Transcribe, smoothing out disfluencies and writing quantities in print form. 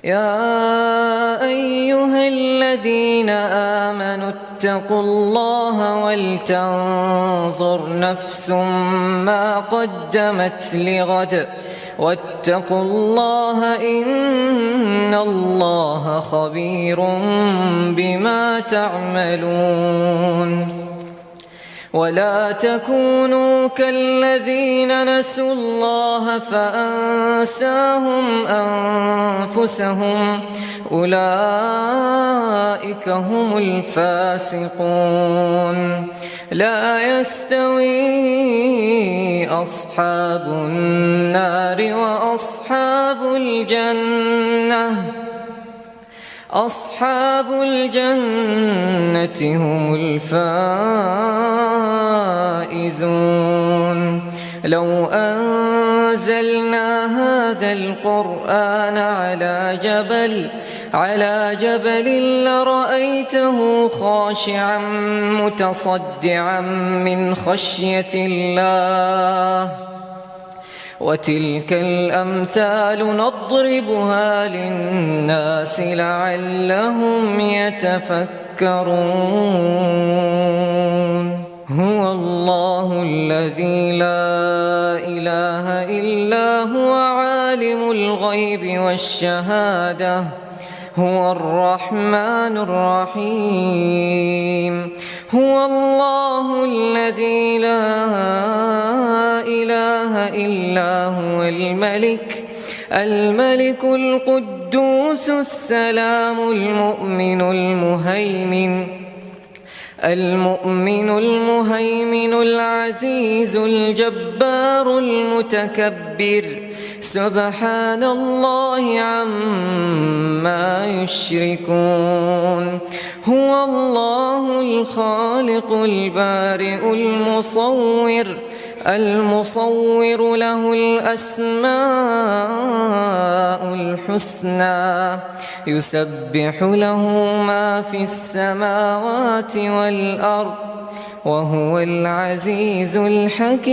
يا أيها الذين آمنوا اتقوا الله ولتنظر نفس ما قدمت لغد واتقوا الله إن الله خبير بما تعملون. ولا تكونوا كالذين نسوا الله فأنساهم أنفسهم أولئك هم الفاسقون. لا يستوي أصحاب النار وأصحاب الجنة أصحاب الجنة هم الفائزون. لو أنزلنا هذا القرآن على جبل لرأيته خاشعا متصدعا من خشية الله. وتلك الأمثال نضربها للناس لعلهم يتفكرون. هو الله الذي لا إله إلا هو عالم الغيب والشهادة هو الرحمن الرحيم. هو الله الذي لا إله إلا هو الملك القدوس السلام المؤمن المهيمن العزيز الجبار المتكبر. سبحان الله عما يشركون. هو الله الخالق البارئ المصور له الأسماء الحسنى يسبح له ما في السماوات والأرض وهو العزيز الحكيم.